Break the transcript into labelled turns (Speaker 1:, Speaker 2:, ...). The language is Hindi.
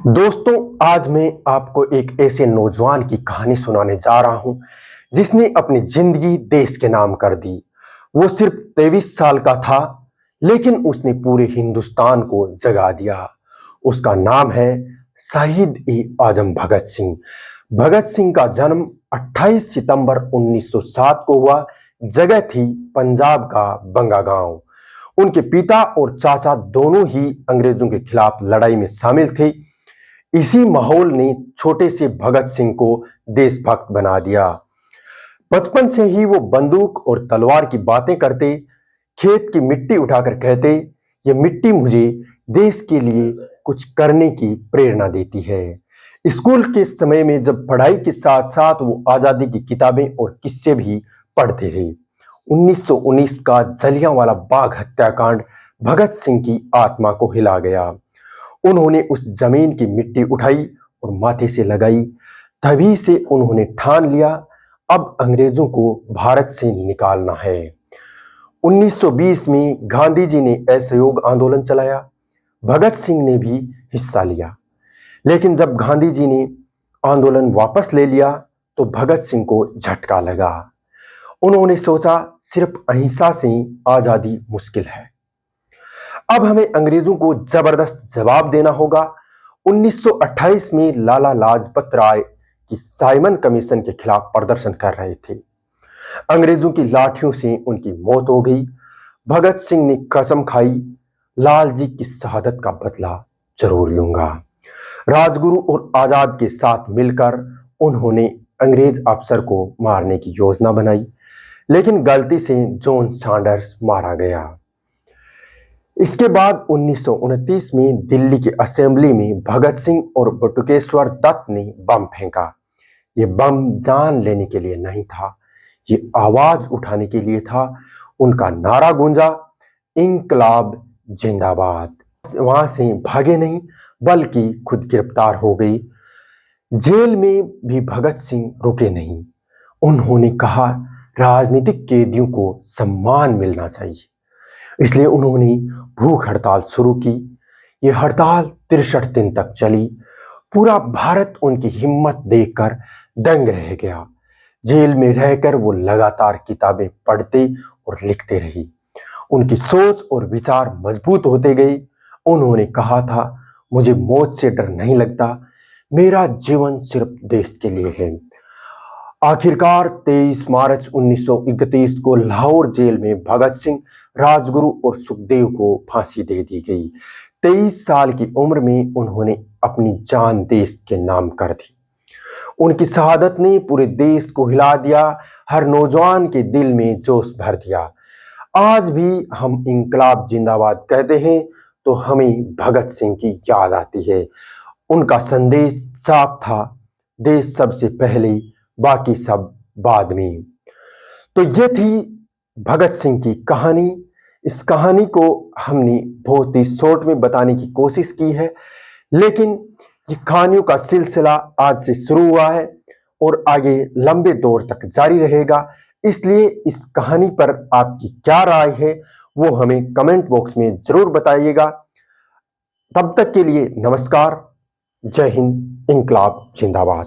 Speaker 1: दोस्तों, आज मैं आपको एक ऐसे नौजवान की कहानी सुनाने जा रहा हूं जिसने अपनी जिंदगी देश के नाम कर दी। वो सिर्फ 23 साल का था, लेकिन उसने पूरे हिंदुस्तान को जगा दिया। उसका नाम है शहीद ए आजम भगत सिंह। भगत सिंह का जन्म 28 सितंबर 1907 को हुआ। जगह थी पंजाब का बंगा गांव। उनके पिता और चाचा दोनों ही अंग्रेजों के खिलाफ लड़ाई में शामिल थे। इसी माहौल ने छोटे से भगत सिंह को देशभक्त बना दिया। बचपन से ही वो बंदूक और तलवार की बातें करते, खेत की मिट्टी उठाकर कहते, ये मिट्टी मुझे देश के लिए कुछ करने की प्रेरणा देती है। स्कूल के समय में जब पढ़ाई के साथ साथ वो आजादी की किताबें और किस्से भी पढ़ते थे। 1919 का जलियांवाला बाग हत्याकांड भगत सिंह की आत्मा को हिला गया। उन्होंने उस जमीन की मिट्टी उठाई और माथे से लगाई। तभी से उन्होंने ठान लिया, अब अंग्रेजों को भारत से निकालना है। 1920 में गांधी जी ने असहयोग आंदोलन चलाया। भगत सिंह ने भी हिस्सा लिया, लेकिन जब गांधी जी ने आंदोलन वापस ले लिया तो भगत सिंह को झटका लगा। उन्होंने सोचा, सिर्फ अहिंसा से आजादी मुश्किल है, अब हमें अंग्रेजों को जबरदस्त जवाब देना होगा। 1928 में लाला लाजपत राय की साइमन कमीशन के खिलाफ प्रदर्शन कर रहे थे। अंग्रेजों की लाठियों से उनकी मौत हो गई। भगत सिंह ने कसम खाई, लाल जी की शहादत का बदला जरूर लूंगा। राजगुरु और आजाद के साथ मिलकर उन्होंने अंग्रेज अफसर को मारने की योजना बनाई, लेकिन गलती से जॉन सैंडर्स मारा गया। इसके बाद 1929 में दिल्ली की असेंबली में भगत सिंह और बटुकेश्वर दत्त ने बम फेंका। ये बम जान लेने के लिए नहीं था, ये आवाज उठाने के लिए था। उनका नारा गूंजा, इंकलाब जिंदाबाद। वहां से भागे नहीं, बल्कि खुद गिरफ्तार हो गई। जेल में भी भगत सिंह रुके नहीं। उन्होंने कहा, राजनीतिक कैदियों को सम्मान मिलना चाहिए। इसलिए उन्होंने भूख हड़ताल शुरू की। ये हड़ताल 63 दिन तक चली। पूरा भारत उनकी हिम्मत देखकर दंग रह गया। जेल में रहकर वो लगातार किताबें पढ़ते और लिखते रही। उनकी सोच और विचार मजबूत होते गए। उन्होंने कहा था, मुझे मौत से डर नहीं लगता, मेरा जीवन सिर्फ देश के लिए है। आखिरकार 23 मार्च 1931 को लाहौर जेल में भगत सिंह, राजगुरु और सुखदेव को फांसी दे दी गई। 23 साल की उम्र में उन्होंने अपनी जान देश के नाम कर दी। उनकी शहादत ने पूरे देश को हिला दिया, हर नौजवान के दिल में जोश भर दिया। आज भी हम इंकलाब जिंदाबाद कहते हैं तो हमें भगत सिंह की याद आती है। उनका संदेश साफ था, देश सबसे पहले, बाकी सब बाद में। तो ये थी भगत सिंह की कहानी। इस कहानी को हमने बहुत ही शॉर्ट में बताने की कोशिश की है, लेकिन ये कहानियों का सिलसिला आज से शुरू हुआ है और आगे लंबे दौर तक जारी रहेगा। इसलिए इस कहानी पर आपकी क्या राय है वो हमें कमेंट बॉक्स में जरूर बताइएगा। तब तक के लिए नमस्कार, जय हिंद, इंकलाब जिंदाबाद।